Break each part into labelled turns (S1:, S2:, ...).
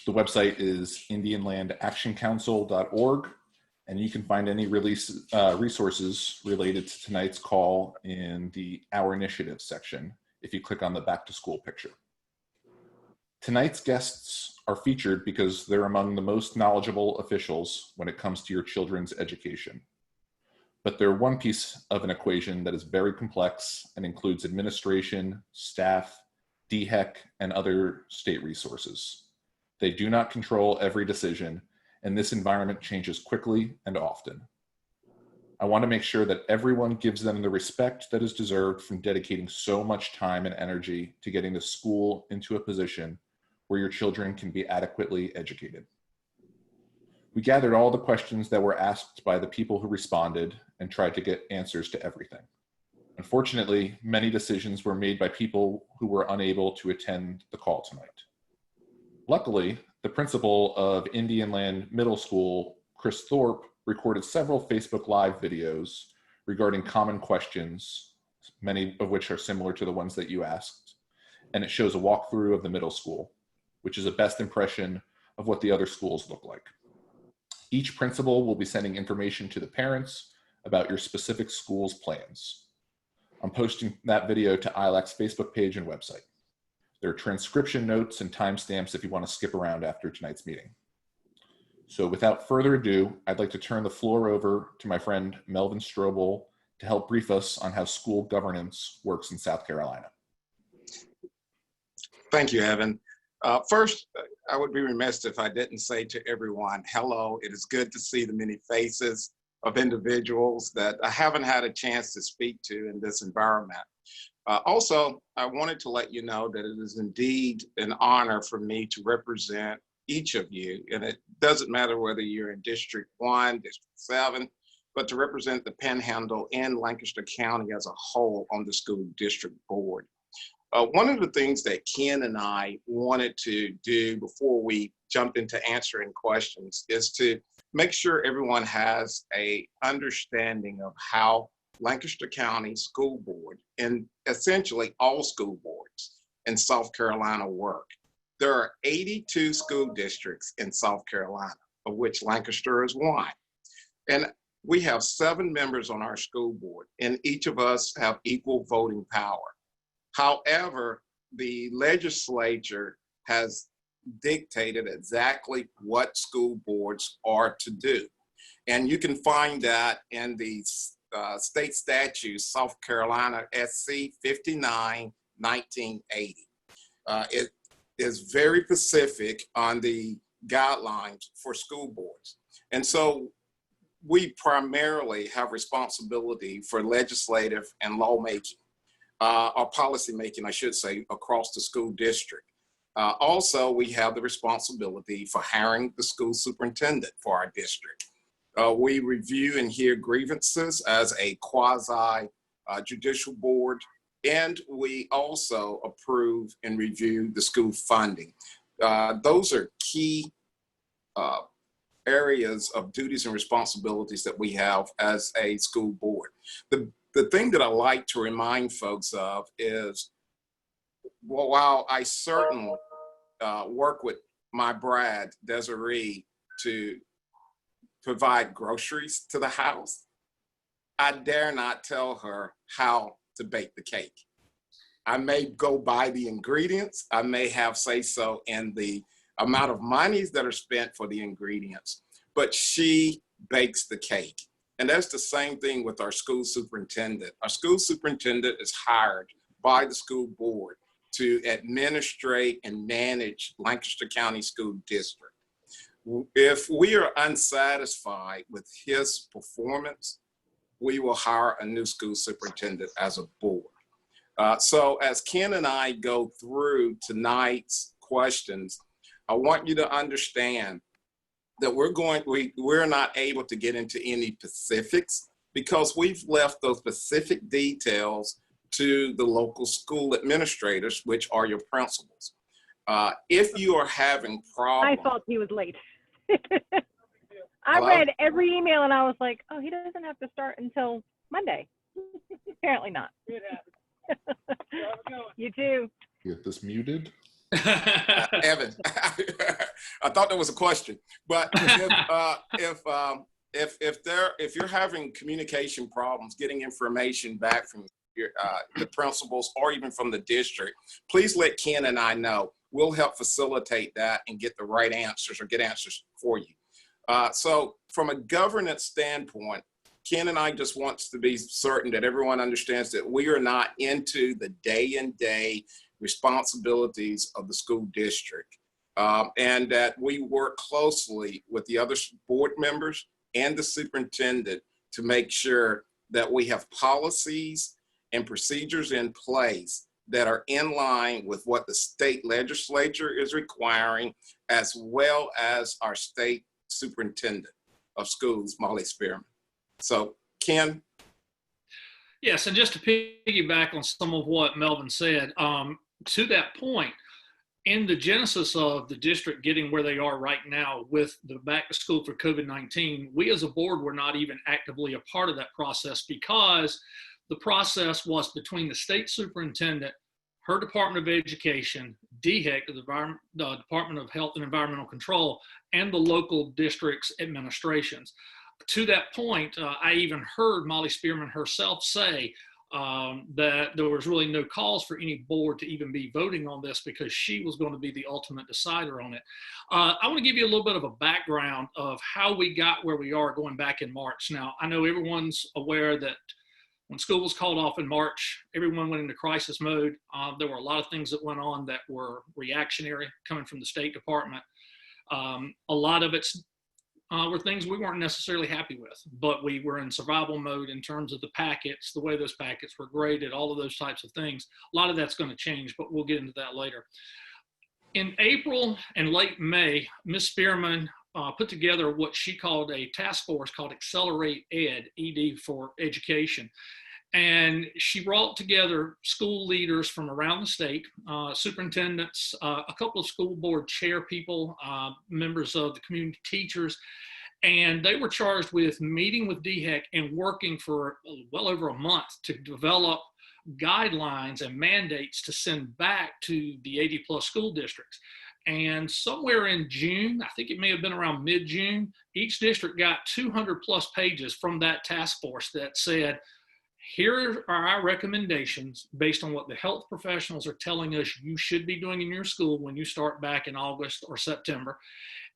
S1: The website is indianlandactioncouncil.org, and you can find any resources related to tonight's call in the Our Initiatives section if you click on the Back to School picture. Tonight's guests are featured because they're among the most knowledgeable officials when it comes to your children's education. But they're one piece of an equation that is very complex and includes administration, staff, DHEC, and other state resources. They do not control every decision, and this environment changes quickly and often. I want to make sure that everyone gives them the respect that is deserved from dedicating so much time and energy to getting the school into a position where your children can be adequately educated. We gathered all the questions that were asked by the people who responded and tried to get answers to everything. Unfortunately, many decisions were made by people who were unable to attend the call tonight. Luckily, the principal of Indian Land Middle School, Chris Thorpe, recorded several Facebook Live videos regarding common questions, many of which are similar to the ones that you asked, and it shows a walkthrough of the middle school, which is a best impression of what the other schools look like. Each principal will be sending information to the parents about your specific school's plans. I'm posting that video to ILAC's Facebook page and website. There are transcription notes and timestamps if you want to skip around after tonight's meeting. So without further ado, I'd like to turn the floor over to my friend Melvin Strobel to help brief us on how school governance works in South Carolina.
S2: Thank you, Evan. First, I would be remiss if I didn't say to everyone, hello. It is good to see the many faces of individuals that I haven't had a chance to speak to in this environment. Also, I wanted to let you know that it is indeed an honor for me to represent each of you. And it doesn't matter whether you're in District 1, District 7, but to represent the Panhandle and Lancaster County as a whole on the school district board. One of the things that Ken and I wanted to do before we jump into answering questions is to make sure everyone has an understanding of how Lancaster County School Board and essentially all school boards in South Carolina work. There are 82 school districts in South Carolina, of which Lancaster is one. And we have 7 members on our school board, and each of us have equal voting power. However, the legislature has dictated exactly what school boards are to do. And you can find that in the state statute, South Carolina SC 59, 1980. It is very specific on the guidelines for school boards. And so we primarily have responsibility for legislative and lawmaking. Or policy making, I should say, across the school district. Also, we have the responsibility for hiring the school superintendent for our district. We review and hear grievances as a quasi-judicial board, and we also approve and review the school funding. Those are key areas of duties and responsibilities that we have as a school board. The thing that I like to remind folks of is, well, while I certainly work with my bride, Desiree, to provide groceries to the house, I dare not tell her how to bake the cake. I may go buy the ingredients. I may have say so in the amount of monies that are spent for the ingredients, but she bakes the cake. And that's the same thing with our school superintendent. Our school superintendent is hired by the school board to administrate and manage Lancaster County School District. If we are unsatisfied with his performance, we will hire a new school superintendent as a board. So as Ken and I go through tonight's questions, I want you to understand that we're not able to get into any specifics because we've left those specific details to the local school administrators, which are your principals. If you are having problems.
S3: I thought he was late. I read every email and I was like, oh, he doesn't have to start until Monday. Apparently not. You too.
S1: Get this muted.
S2: Evan, I thought that was a question, but if you're having communication problems, getting information back from the principals or even from the district, please let Ken and I know. We'll help facilitate that and get the right answers or get answers for you. So from a governance standpoint, Ken and I just wants to be certain that everyone understands that we are not into the day-in-day responsibilities of the school district, and that we work closely with the other board members and the superintendent to make sure that we have policies and procedures in place that are in line with what the state legislature is requiring, as well as our state superintendent of schools, Molly Spearman. So, Ken?
S4: Yes, and just to piggyback on some of what Melvin said, to that point, in the genesis of the district getting where they are right now with the back to school for COVID-19, we as a board were not even actively a part of that process because the process was between the state superintendent, her Department of Education, DHEC, the Department of Health and Environmental Control, and the local district's administrations. To that point, I even heard Molly Spearman herself say that there was really no cause for any board to even be voting on this because she was going to be the ultimate decider on it. I want to give you a little bit of a background of how we got where we are going back in March. Now, I know everyone's aware that when school was called off in March, everyone went into crisis mode. There were a lot of things that went on that were reactionary coming from the State Department. A lot of it's were things we weren't necessarily happy with, but we were in survival mode in terms of the packets, the way those packets were graded, all of those types of things. A lot of that's going to change, but we'll get into that later. In April and late May, Ms. Spearman put together what she called a task force called Accelerate Ed, ED for Education. And she brought together school leaders from around the state, superintendents, a couple of school board chair people, members of the community teachers, and they were charged with meeting with DHEC and working for well over a month to develop guidelines and mandates to send back to the 80+ school districts. And somewhere in June, I think it may have been around mid-June, each district got 200+ pages from that task force that said, here are our recommendations based on what the health professionals are telling us you should be doing in your school when you start back in August or September.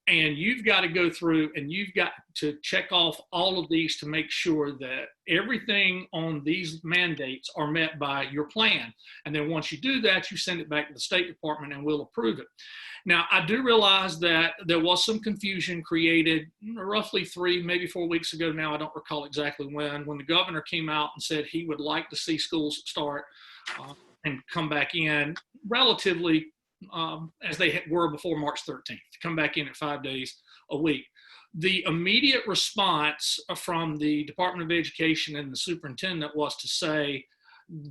S4: And you've got to go through and you've got to check off all of these to make sure that everything on these mandates are met by your plan. And then once you do that, you send it back to the State Department and we'll approve it. Now, I do realize that there was some confusion created roughly 3, maybe 4 weeks ago now. I don't recall exactly when the governor came out and said he would like to see schools start and come back in relatively as they were before March 13th, to come back in at 5 days a week. The immediate response from the Department of Education and the superintendent was to say,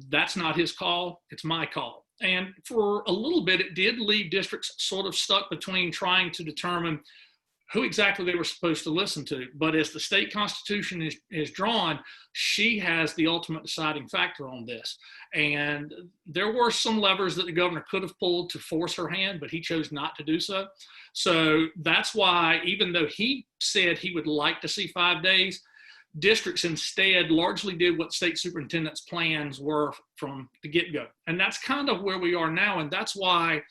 S4: that's not his call, it's my call. And for a little bit, it did leave districts sort of stuck between trying to determine who exactly they were supposed to listen to. But as the state constitution is drawn, she has the ultimate deciding factor on this. And there were some levers that the governor could have pulled to force her hand, but he chose not to do so. So that's why, even though he said he would like to see 5 days, districts instead largely did what state superintendent's plans were from the get-go. And that's kind of where we are now. And that's why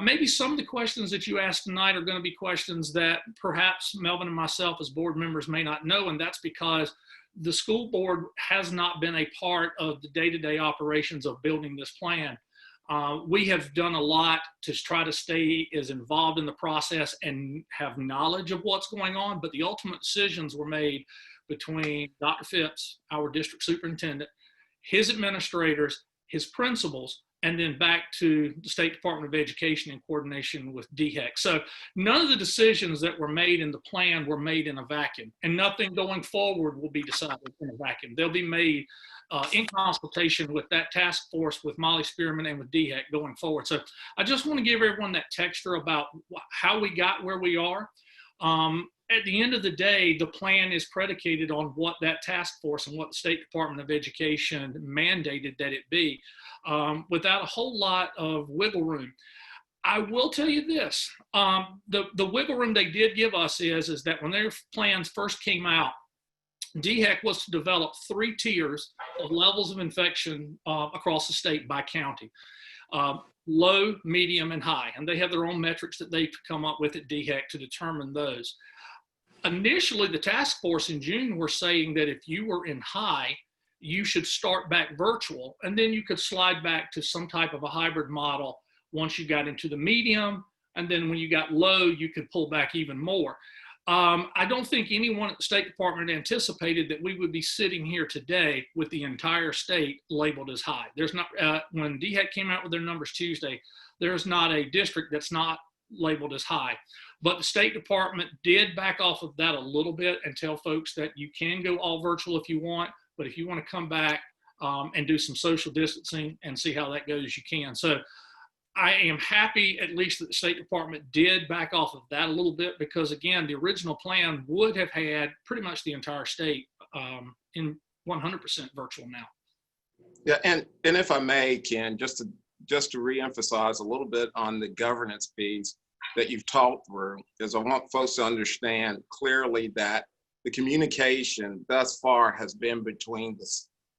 S4: maybe some of the questions that you asked tonight are going to be questions that perhaps Melvin and myself as board members may not know. And that's because the school board has not been a part of the day-to-day operations of building this plan. We have done a lot to try to stay as involved in the process and have knowledge of what's going on, but the ultimate decisions were made between Dr. Phipps, our district superintendent, his administrators, his principals, and then back to the State Department of Education in coordination with DHEC. So none of the decisions that were made in the plan were made in a vacuum, and nothing going forward will be decided in a vacuum. They'll be made in consultation with that task force, with Molly Spearman and with DHEC going forward. So I just want to give everyone that texture about how we got where we are. At the end of the day, the plan is predicated on what that task force and what the State Department of Education mandated that it be, without a whole lot of wiggle room. I will tell you this, the wiggle room they did give us is that when their plans first came out, DHEC was to develop 3 tiers of levels of infection across the state by county, low, medium, and high. And they have their own metrics that they've come up with at DHEC to determine those. Initially, the task force in June were saying that if you were in high, you should start back virtual, and then you could slide back to some type of a hybrid model once you got into the medium, and then when you got low, you could pull back even more. I don't think anyone at the State Department anticipated that we would be sitting here today with the entire state labeled as high. There's not, when DHEC came out with their numbers Tuesday, there's not a district that's not labeled as high. But the State Department did back off of that a little bit and tell folks that you can go all virtual if you want, but if you want to come back and do some social distancing and see how that goes, you can. So I am happy at least that the State Department did back off of that a little bit, because again, the original plan would have had pretty much the entire state in 100% virtual now.
S2: Yeah, and if I may, Ken, just to reemphasize a little bit on the governance piece that you've talked through, is I want folks to understand clearly that the communication thus far has been between the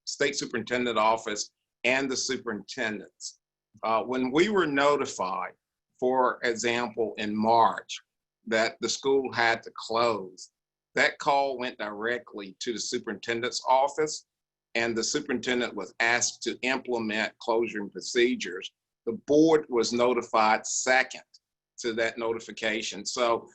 S2: state superintendent office and the superintendents. When we were notified, for example, in March, that the school had to close, that call went directly to the superintendent's office, and the superintendent was asked to implement closure procedures. The board was notified second to that notification. So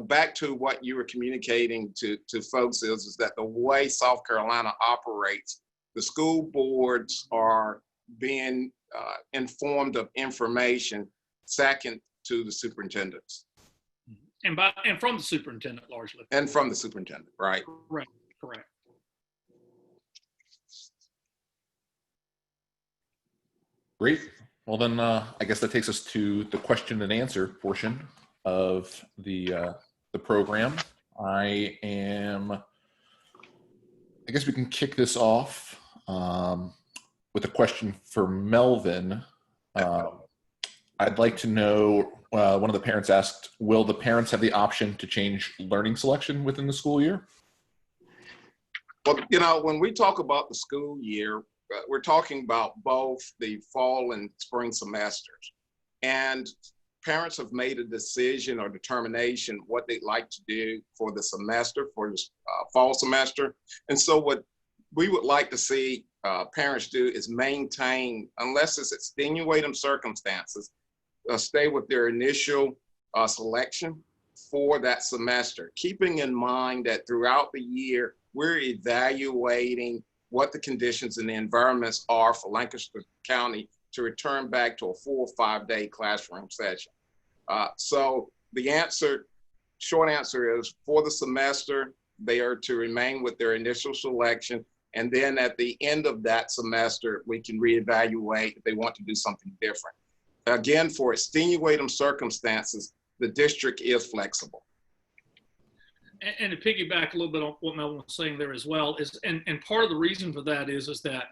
S2: back to what you were communicating to folks is that the way South Carolina operates, the school boards are being informed of information second to the superintendents.
S4: And from the superintendent largely.
S2: And from the superintendent, right?
S4: Right, correct.
S1: Great. Well, then I guess that takes us to the question and answer portion of the program. I guess we can kick this off with a question for Melvin. I'd like to know, one of the parents asked, will the parents have the option to change learning selection within the school year?
S2: Well, you know, when we talk about the school year, we're talking about both the fall and spring semesters. And parents have made a decision or determination what they'd like to do for the semester, for the fall semester. And so what we would like to see parents do is maintain, unless it's extenuating circumstances, stay with their initial selection for that semester, keeping in mind that throughout the year, we're evaluating what the conditions and the environments are for Lancaster County to return back to a 4 or 5 day classroom session. So the short answer is, for the semester, they are to remain with their initial selection. And then at the end of that semester, we can reevaluate if they want to do something different. Again, for extenuating circumstances, the district is flexible.
S4: And to piggyback a little bit on what Melvin was saying there as well, is, and part of the reason for that is that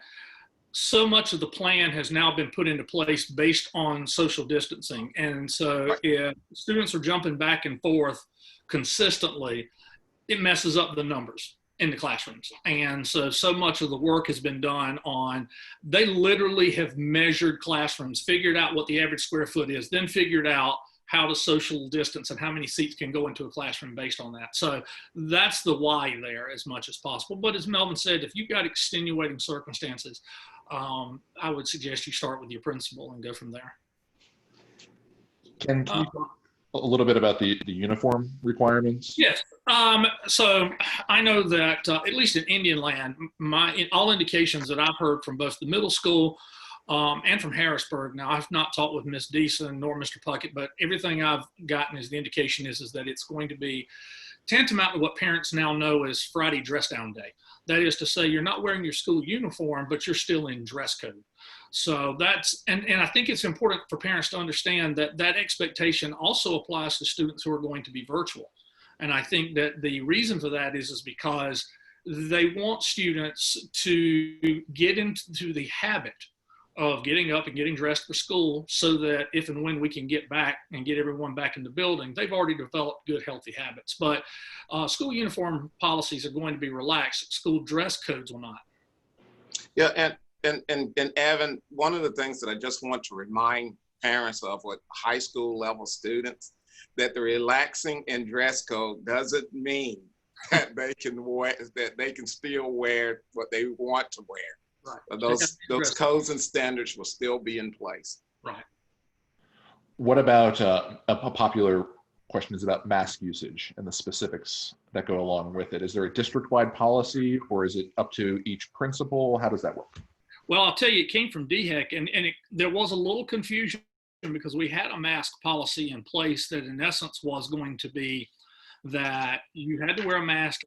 S4: so much of the plan has now been put into place based on social distancing. And so if students are jumping back and forth consistently, it messes up the numbers in the classrooms. And so much of the work has been done on, they literally have measured classrooms, figured out what the average square foot is, then figured out how to social distance and how many seats can go into a classroom based on that. So that's the why there as much as possible. But as Melvin said, if you've got extenuating circumstances, I would suggest you start with your principal and go from there.
S1: Can you talk a little bit about the uniform requirements?
S4: Yes. So I know that at least in Indian land, all indications that I've heard from both the middle school and from Harrisburg. Now, I've not talked with Ms. Deason nor Mr. Puckett, but everything I've gotten is the indication is that it's going to be tantamount to what parents now know as Friday dress down day. That is to say, you're not wearing your school uniform, but you're still in dress code. So that's, and I think it's important for parents to understand that that expectation also applies to students who are going to be virtual. And I think that the reason for that is because they want students to get into the habit of getting up and getting dressed for school so that if and when we can get back and get everyone back in the building, they've already developed good, healthy habits. But school uniform policies are going to be relaxed. School dress codes will not.
S2: Yeah, and Evan, one of the things that I just want to remind parents of with high school level students, that the relaxing in dress code doesn't mean that they can still wear what they want to wear.
S4: Right.
S2: Those codes and standards will still be in place.
S4: Right.
S1: What about a popular question is about mask usage and the specifics that go along with it? Is there a district-wide policy, or is it up to each principal? How does that work?
S4: Well, I'll tell you, it came from DHEC, and there was a little confusion because we had a mask policy in place that in essence was going to be that you had to wear a mask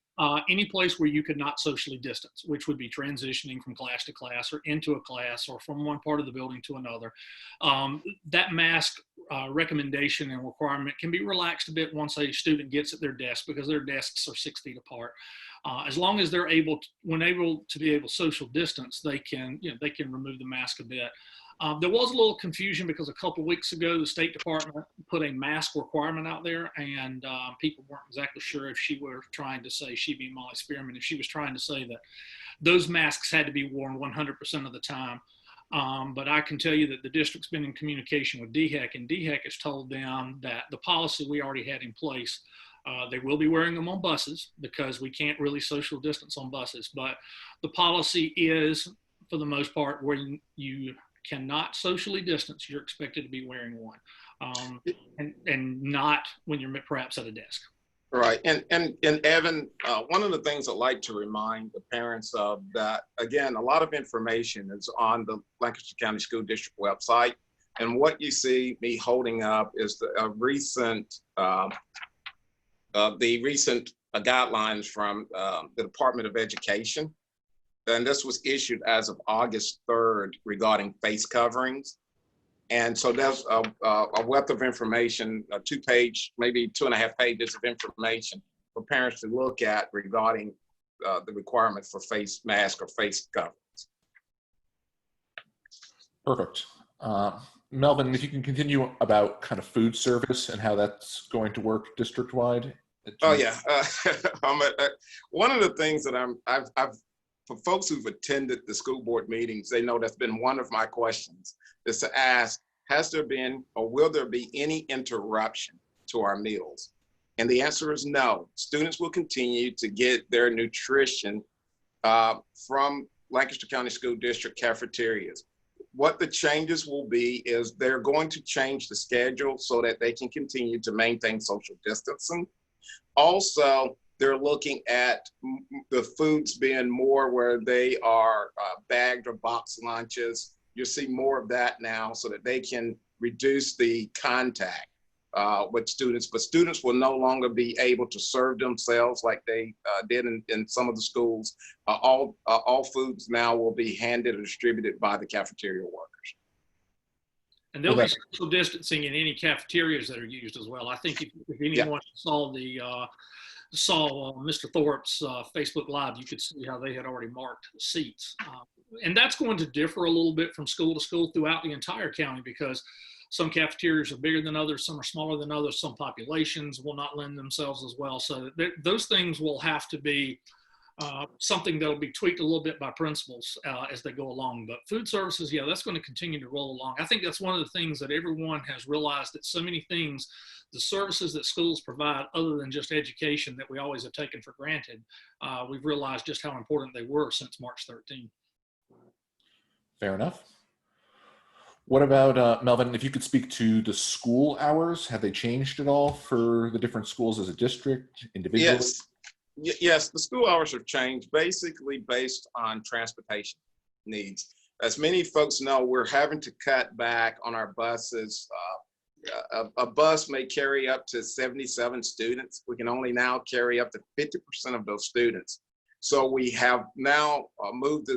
S4: any place where you could not socially distance, which would be transitioning from class to class or into a class or from one part of the building to another. That mask recommendation and requirement can be relaxed a bit once a student gets at their desk, because their desks are 6 feet apart. As long as they're able to be social distance, they can remove the mask a bit. There was a little confusion because a couple of weeks ago, the State Department put a mask requirement out there, and people weren't exactly sure if she were trying to say, she being Molly Spearman, if she was trying to say that those masks had to be worn 100% of the time. But I can tell you that the district's been in communication with DHEC, and DHEC has told them that the policy we already had in place, they will be wearing them on buses because we can't really social distance on buses. But the policy is, for the most part, where you cannot socially distance, you're expected to be wearing one, and not when you're perhaps at a desk.
S2: Right, and Evan, one of the things I'd like to remind the parents of that, again, a lot of information is on the Lancaster County School District website, and what you see me holding up is the recent guidelines from the Department of Education. And this was issued as of August 3rd regarding face coverings. And so there's a wealth of information, a 2-page, maybe 2.5 pages of information for parents to look at regarding the requirement for face mask or face coverings.
S1: Perfect. Melvin, if you can continue about kind of food service and how that's going to work district-wide.
S2: Oh yeah, one of the things that I've for folks who've attended the school board meetings, they know that's been one of my questions, is to ask, has there been or will there be any interruption to our meals? And the answer is no. Students will continue to get their nutrition from Lancaster County School District cafeterias. What the changes will be is they're going to change the schedule so that they can continue to maintain social distancing. Also, they're looking at the foods being more where they are bagged or boxed lunches. You'll see more of that now so that they can reduce the contact with students. But students will no longer be able to serve themselves like they did in some of the schools. All foods now will be handed or distributed by the cafeteria workers.
S4: And there'll be social distancing in any cafeterias that are used as well. I think if anyone saw Mr. Thorpe's Facebook Live, you could see how they had already marked seats. And that's going to differ a little bit from school to school throughout the entire county, because some cafeterias are bigger than others, some are smaller than others, some populations will not lend themselves as well. So those things will have to be something that will be tweaked a little bit by principals as they go along. But food services, yeah, that's going to continue to roll along. I think that's one of the things that everyone has realized, that so many things, the services that schools provide other than just education that we always have taken for granted, we've realized just how important they were since March 13.
S1: Fair enough. What about, Melvin, if you could speak to the school hours, have they changed at all for the different schools as a district, individually?
S2: Yes, the school hours have changed basically based on transportation needs. As many folks know, we're having to cut back on our buses. A bus may carry up to 77 students. We can only now carry up to 50% of those students. So we have now moved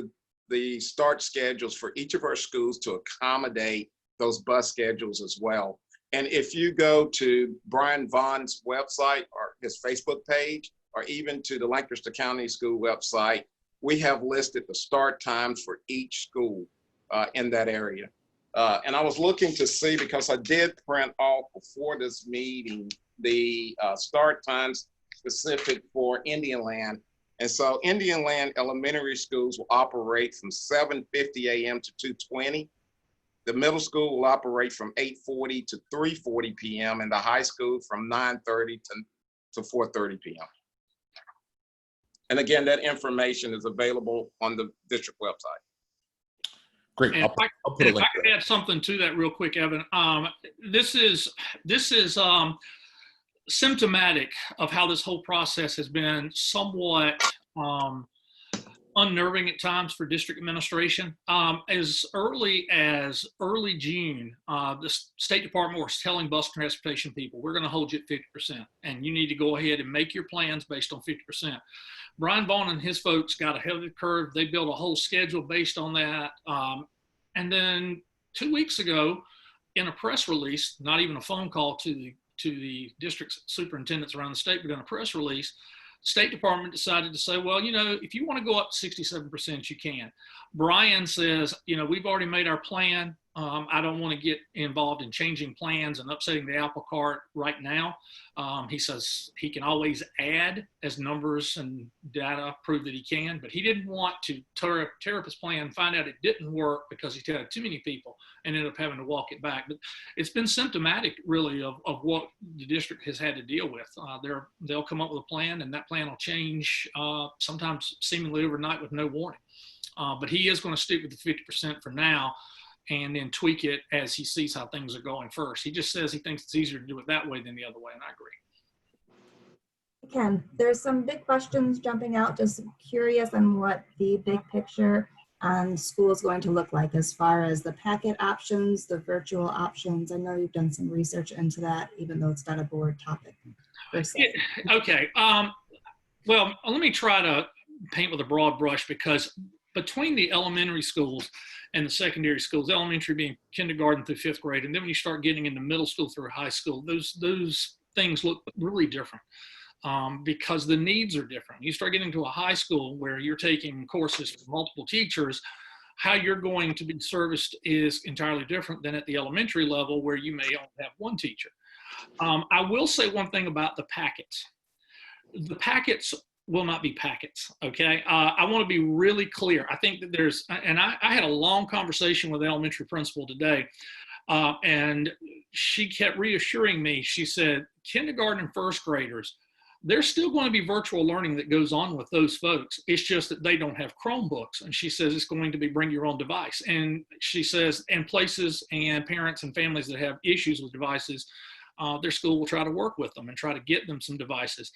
S2: the start schedules for each of our schools to accommodate those bus schedules as well. And if you go to Brian Vaughn's website or his Facebook page, or even to the Lancaster County School website, we have listed the start times for each school in that area. And I was looking to see, because I did print off before this meeting, the start times specific for Indian Land. And so Indian Land elementary schools will operate from 7:50 a.m. to 2:20. The middle school will operate from 8:40 to 3:40 p.m. and the high school from 9:30 to 4:30 p.m. And again, that information is available on the district website.
S1: Great.
S4: And
S1: I'll put a
S4: if
S1: link
S4: I could
S1: there.
S4: add something to that real quick, Evan. This is symptomatic of how this whole process has been somewhat unnerving at times for district administration. As early as early June, the State Department was telling bus transportation people, we're going to hold you at 50%, and you need to go ahead and make your plans based on 50%. Brian Vaughn and his folks got ahead of the curve. They built a whole schedule based on that. And then 2 weeks ago, in a press release, not even a phone call to the district superintendents around the state, but in a press release, State Department decided to say, well, you know, if you want to go up to 67%, you can. Brian says, you know, we've already made our plan. I don't want to get involved in changing plans and upsetting the apple cart right now. He says he can always add as numbers and data prove that he can, but he didn't want to tear up his plan, find out it didn't work because he had too many people and ended up having to walk it back. But it's been symptomatic, really, of what the district has had to deal with. They'll come up with a plan, and that plan will change sometimes seemingly overnight with no warning. But he is going to stick with the 50% for now, and then tweak it as he sees how things are going first. He just says he thinks it's easier to do it that way than the other way, and I agree.
S5: Ken, there's some big questions jumping out. Just curious on what the big picture on school is going to look like as far as the packet options, the virtual options. I know you've done some research into that, even though it's not a board topic per se.
S4: Okay. Well, let me try to paint with a broad brush, because between the elementary schools and the secondary schools, elementary being kindergarten through 5th grade, and then when you start getting into middle school through high school, those things look really different because the needs are different. You start getting to a high school where you're taking courses from multiple teachers, how you're going to be serviced is entirely different than at the elementary level where you may only have one teacher. I will say one thing about the packets. The packets will not be packets, okay? I want to be really clear. I think that there's, and I had a long conversation with the elementary principal today, and she kept reassuring me. She said, kindergarten and 1st graders, there's still going to be virtual learning that goes on with those folks. It's just that they don't have Chromebooks. And she says it's going to be bring your own device. And she says, and places and parents and families that have issues with devices, their school will try to work with them and try to get them some devices.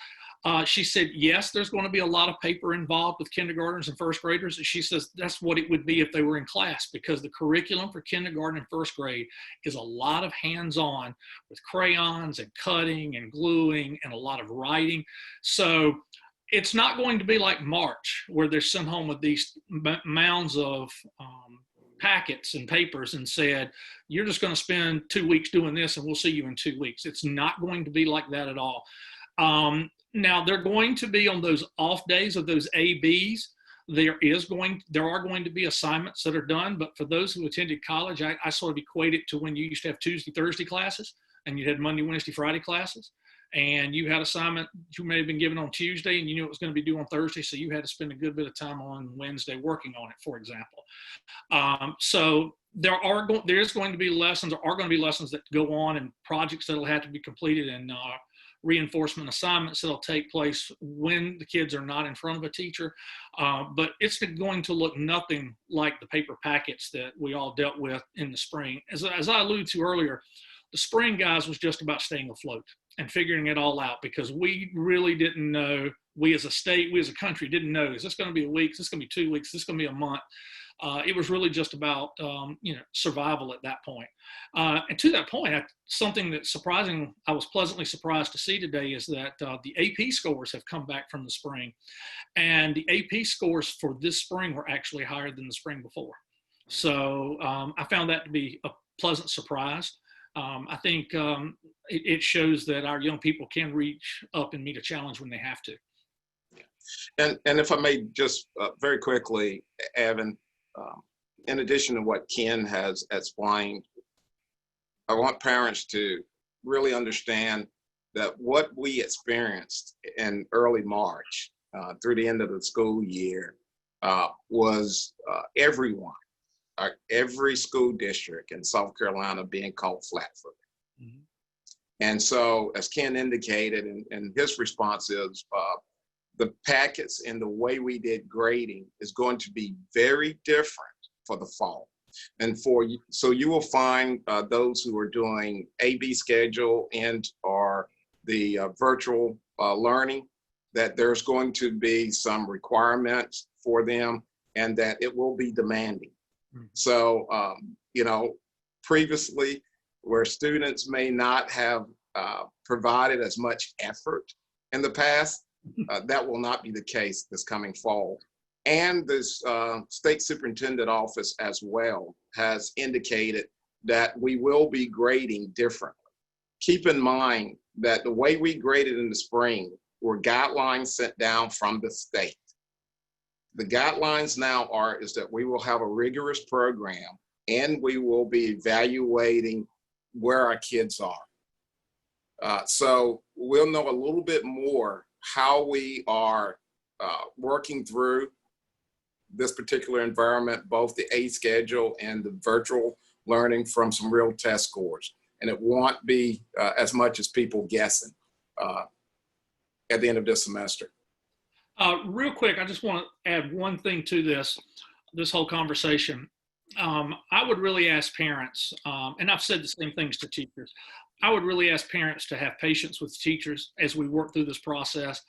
S4: She said, yes, there's going to be a lot of paper involved with kindergartners and 1st graders. And she says that's what it would be if they were in class, because the curriculum for kindergarten and 1st grade is a lot of hands-on with crayons and cutting and gluing and a lot of writing. So it's not going to be like March, where they're sent home with these mounds of packets and papers and said, you're just going to spend 2 weeks doing this and we'll see you in 2 weeks. It's not going to be like that at all. Now, they're going to be on those off days of those ABs. There are going to be assignments that are done, but for those who attended college, I sort of equate it to when you used to have Tuesday, Thursday classes, and you had Monday, Wednesday, Friday classes, and you had assignment you may have been given on Tuesday, and you knew it was going to be due on Thursday, so you had to spend a good bit of time on Wednesday working on it, for example. So there is going to be lessons, or are going to be lessons that go on, and projects that will have to be completed, and reinforcement assignments that'll take place when the kids are not in front of a teacher. But it's going to look nothing like the paper packets that we all dealt with in the spring. As I alluded to earlier, the spring, guys, was just about staying afloat and figuring it all out, because we really didn't know, we as a state, we as a country didn't know, is this going to be a week? Is this going to be 2 weeks? Is this going to be a month? It was really just about survival at that point. And to that point, something that's surprising, I was pleasantly surprised to see today, is that the AP scores have come back from the spring, and the AP scores for this spring were actually higher than the spring before. So I found that to be a pleasant surprise. I think it shows that our young people can reach up and meet a challenge when they have to.
S2: And if I may just very quickly, Evan, in addition to what Ken has explained, I want parents to really understand that what we experienced in early March through the end of the school year was everyone, every school district in South Carolina being caught flat-footed. Mm-hmm. And so, as Ken indicated, and his response is, the packets and the way we did grading is going to be very different for the fall. And so you will find those who are doing AB schedule and or the virtual learning, that there's going to be some requirements for them and that it will be demanding. Mm-hmm. So, previously where students may not have provided as much effort in the past, that will not be the case this coming fall. And this state superintendent office as well has indicated that we will be grading differently. Keep in mind that the way we graded in the spring were guidelines sent down from the state. The guidelines now is that we will have a rigorous program and we will be evaluating where our kids are. So we'll know a little bit more how we are working through this particular environment, both the A schedule and the virtual learning from some real test scores. And it won't be as much as people guessing at the end of this semester.
S4: Real quick, I just want to add one thing to this whole conversation. I would really ask parents, and I've said the same things to teachers, I would really ask parents to have patience with teachers as we work through this process.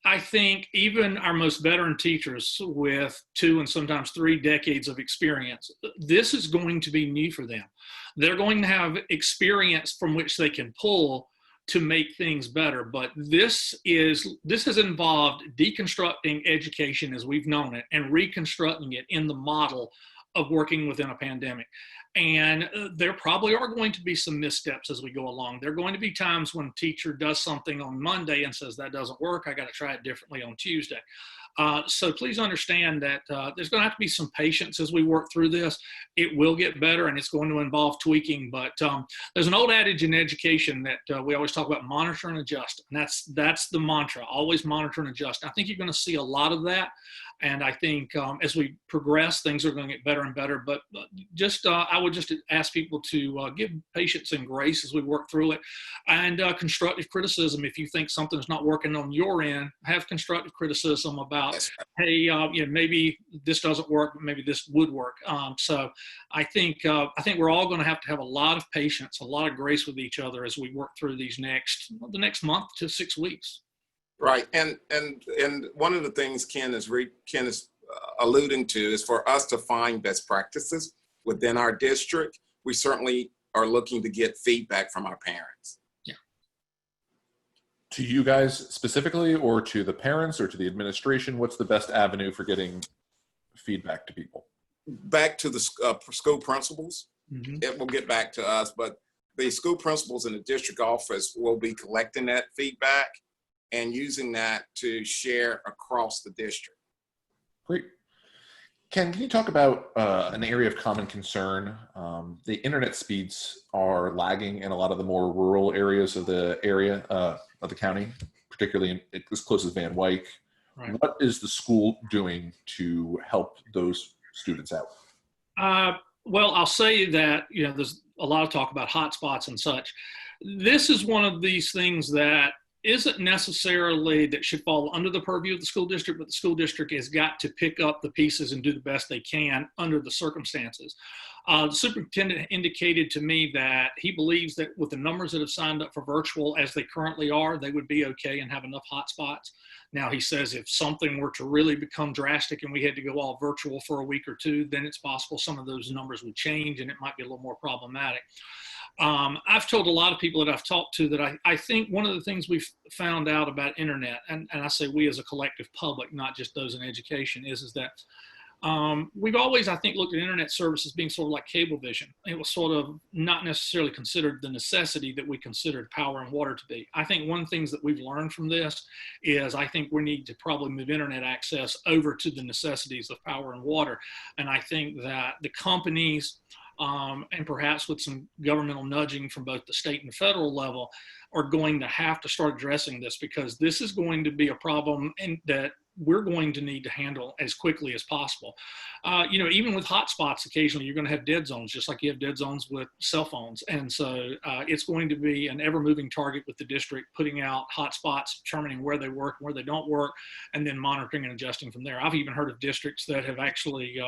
S4: I think even our most veteran teachers with 2 and sometimes 3 decades of experience, this is going to be new for them. They're going to have experience from which they can pull to make things better. But this has involved deconstructing education as we've known it and reconstructing it in the model of working within a pandemic. And there probably are going to be some missteps as we go along. There are going to be times when a teacher does something on Monday and says, that doesn't work, I got to try it differently on Tuesday. So please understand that there's going to have to be some patience as we work through this. It will get better and it's going to involve tweaking, but there's an old adage in education that we always talk about: monitor and adjust. And that's the mantra, always monitor and adjust. I think you're going to see a lot of that. And I think as we progress, things are going to get better and better. But I would just ask people to give patience and grace as we work through it. And constructive criticism. If you think something's not working on your end, have constructive criticism about, hey, maybe this doesn't work, but maybe this would work. So I think we're all going to have a lot of patience, a lot of grace with each other as we work through the next month to 6 weeks.
S2: Right, and one of the things Ken is alluding to is for us to find best practices within our district. We certainly are looking to get feedback from our parents.
S4: Yeah.
S1: To you guys specifically, or to the parents, or to the administration, what's the best avenue for getting feedback to people?
S2: Back to the school principals.
S4: Mm-hmm.
S2: It will get back to us, but the school principals in the district office will be collecting that feedback and using that to share across the district.
S1: Great. Ken, can you talk about an area of common concern? The internet speeds are lagging in a lot of the more rural areas of the area of the county, particularly as close as Van Wyck. Right. What is the school doing to help those students out?
S4: Well, I'll say that, there's a lot of talk about hotspots and such. This is one of these things that isn't necessarily that should fall under the purview of the school district, but the school district has got to pick up the pieces and do the best they can under the circumstances. The superintendent indicated to me that he believes that with the numbers that have signed up for virtual as they currently are, they would be okay and have enough hotspots. Now, he says if something were to really become drastic and we had to go all virtual for a week or two, then it's possible some of those numbers would change and it might be a little more problematic. I've told a lot of people that I've talked to that I think one of the things we've found out about internet, and I say we as a collective public, not just those in education, is that We've always, I think, looked at internet service as being sort of like Cablevision. It was sort of not necessarily considered the necessity that we considered power and water to be. I think one of the things that we've learned from this is I think we need to probably move internet access over to the necessities of power and water. And I think that the companies, and perhaps with some governmental nudging from both the state and the federal level, are going to have to start addressing this, because this is going to be a problem and that we're going to need to handle as quickly as possible. Even with hotspots, occasionally you're going to have dead zones, just like you have dead zones with cell phones. And so it's going to be an ever-moving target with the district, putting out hotspots, determining where they work, where they don't work, and then monitoring and adjusting from there. I've even heard of districts that have actually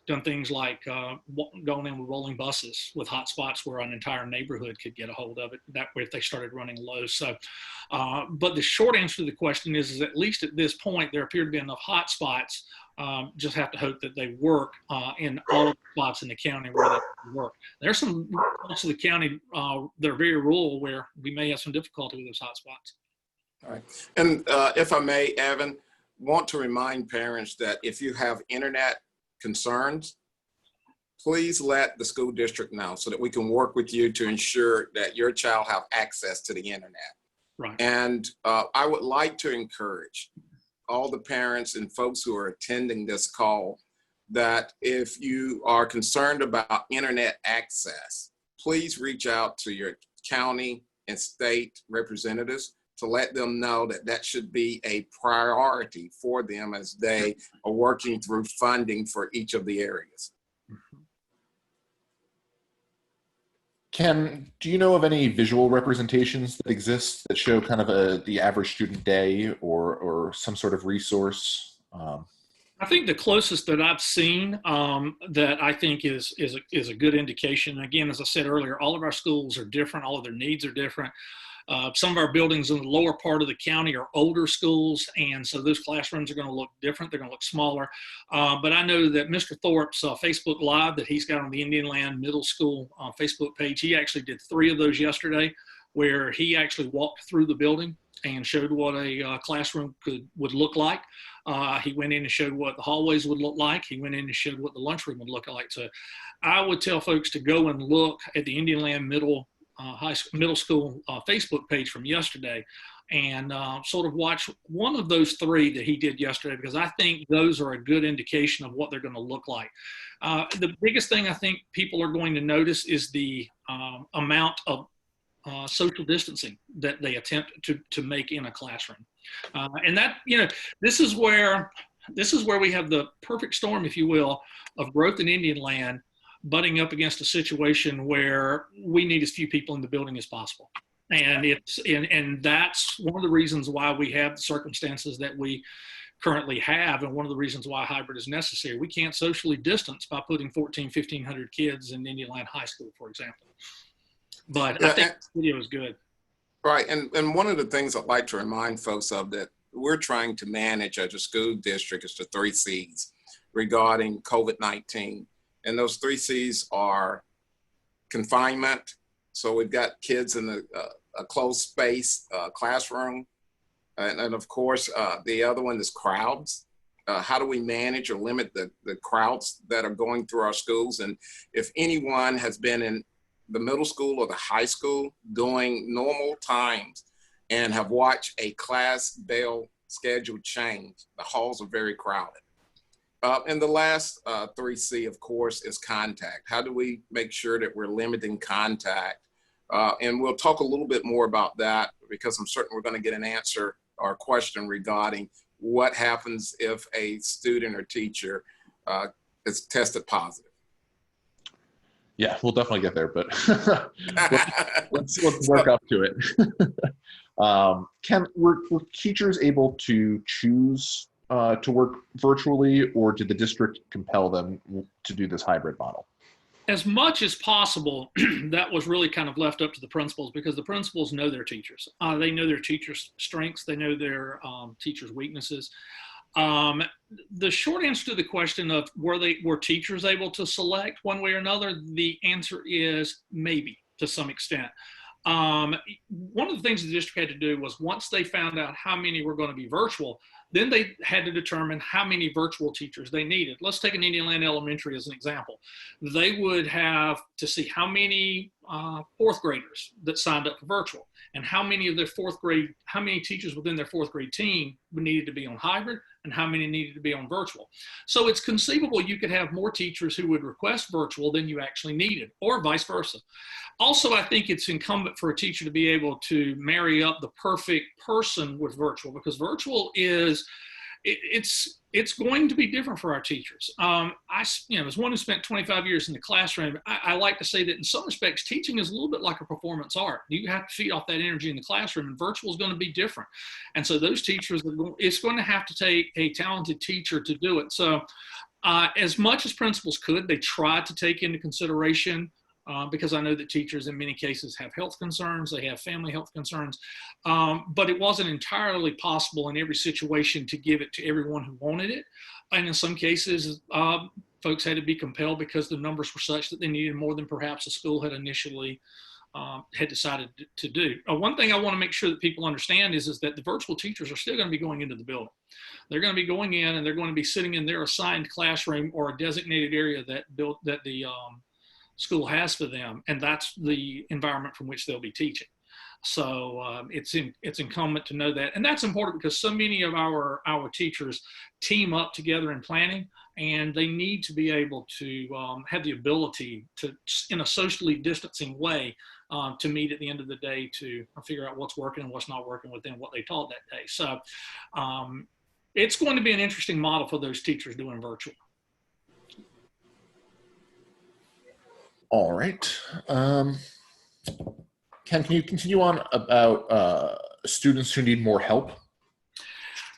S4: done things like going in with rolling buses with hotspots where an entire neighborhood could get a hold of it, that way if they started running low. So, but the short answer to the question is at least at this point, there appear to be enough hotspots. Just have to hope that they work in all of the spots in the county where they work. There's some parts of the county that are very rural where we may have some difficulty with those hotspots.
S2: All right. And if I may, Evan, want to remind parents that if you have internet concerns, please let the school district know so that we can work with you to ensure that your child have access to the internet.
S4: Right.
S2: And I would like to encourage all the parents and folks who are attending this call that if you are concerned about internet access, please reach out to your county and state representatives to let them know that that should be a priority for them as they are working through funding for each of the areas.
S1: Ken, do you know of any visual representations that exist that show kind of the average student day or some sort of resource?
S4: I think the closest that I've seen that I think is a good indication. Again, as I said earlier, all of our schools are different. All of their needs are different. Some of our buildings in the lower part of the county are older schools, and so those classrooms are going to look different. They're going to look smaller. But I know that Mr. Thorpe's Facebook Live that he's got on the Indian Land Middle School Facebook page, he actually did 3 of those yesterday, where he actually walked through the building and showed what a classroom would look like. He went in and showed what the hallways would look like. He went in and showed what the lunchroom would look like. So I would tell folks to go and look at the Indian Land Middle School Facebook page from yesterday and sort of watch one of those 3 that he did yesterday, because I think those are a good indication of what they're going to look like. The biggest thing I think people are going to notice is the amount of social distancing that they attempt to make in a classroom. And that, this is where we have the perfect storm, if you will, of growth in Indian Land butting up against a situation where we need as few people in the building as possible. And and that's one of the reasons why we have the circumstances that we currently have, and one of the reasons why hybrid is necessary. We can't socially distance by putting 1,500 kids in Indian Land High School, for example. But I think the video is good.
S2: Right, and one of the things I'd like to remind folks of that we're trying to manage as a school district is the 3 C's regarding COVID-19. And those 3 C's are confinement. So we've got kids in a closed space classroom. And of course, the other one is crowds. How do we manage or limit the crowds that are going through our schools? And if anyone has been in the middle school or the high school during normal times and have watched a class bell schedule change, the halls are very crowded. And the last 3C, of course, is contact. How do we make sure that we're limiting contact? And we'll talk a little bit more about that, because I'm certain we're going to get an answer or question regarding what happens if a student or teacher is tested positive.
S1: Yeah, we'll definitely get there, but let's work up to it. Ken, were teachers able to choose to work virtually, or did the district compel them to do this hybrid model?
S4: As much as possible, that was really kind of left up to the principals, because the principals know their teachers. They know their teachers' strengths. They know their teachers' weaknesses. The short answer to the question of were teachers able to select one way or another, the answer is maybe to some extent. One of the things the district had to do was once they found out how many were going to be virtual, then they had to determine how many virtual teachers they needed. Let's take an Indian Elementary as an example. They would have to see how many fourth graders that signed up for virtual, and how many of their how many teachers within their fourth grade team needed to be on hybrid, and how many needed to be on virtual. So it's conceivable you could have more teachers who would request virtual than you actually needed, or vice versa. Also, I think it's incumbent for a teacher to be able to marry up the perfect person with virtual, because virtual is, it's going to be different for our teachers. As one who spent 25 years in the classroom, I like to say that in some respects, teaching is a little bit like a performance art. You have to feed off that energy in the classroom, and virtual is going to be different. And so those teachers, it's going to have to take a talented teacher to do it. So as much as principals could, they tried to take into consideration, because I know that teachers in many cases have health concerns, they have family health concerns, but it wasn't entirely possible in every situation to give it to everyone who wanted it. And in some cases, folks had to be compelled because the numbers were such that they needed more than perhaps the school had initially had decided to do. One thing I want to make sure that people understand is that the virtual teachers are still going to be going into the building. They're going to be going in and they're going to be sitting in their assigned classroom or a designated area that the school has for them, and that's the environment from which they'll be teaching. So it's incumbent to know that, and that's important because so many of our teachers team up together in planning, and they need to be able to have the ability to, in a socially distancing way, to meet at the end of the day to figure out what's working and what's not working within what they taught that day. So it's going to be an interesting model for those teachers doing virtual.
S1: All right. Ken, can you continue on about students who need more help?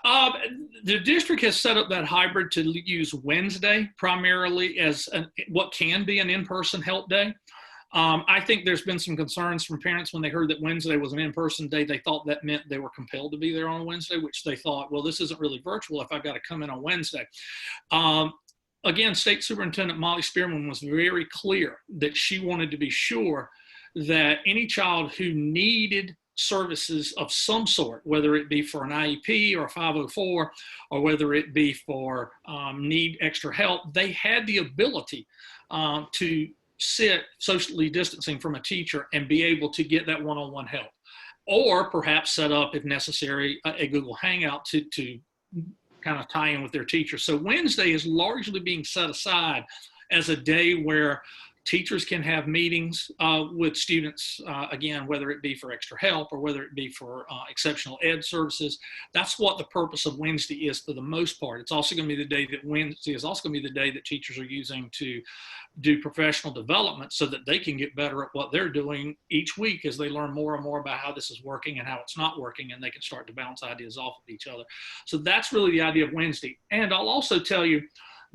S4: The district has set up that hybrid to use Wednesday primarily as what can be an in-person help day. I think there's been some concerns from parents when they heard that Wednesday was an in-person day. They thought that meant they were compelled to be there on Wednesday, which they thought, well, this isn't really virtual if I've got to come in on Wednesday. Again, State Superintendent Molly Spearman was very clear that she wanted to be sure that any child who needed services of some sort, whether it be for an IEP or a 504, or whether it be for need extra help, they had the ability to sit socially distancing from a teacher and be able to get that one-on-one help, or perhaps set up, if necessary, a Google Hangout to kind of tie in with their teacher. So Wednesday is largely being set aside as a day where teachers can have meetings with students, again, whether it be for extra help or whether it be for exceptional ed services. That's what the purpose of Wednesday is for the most part. It's also going to be the day that Wednesday is also going to be the day that teachers are using to do professional development so that they can get better at what they're doing each week as they learn more and more about how this is working and how it's not working, and they can start to bounce ideas off of each other. So that's really the idea of Wednesday. And I'll also tell you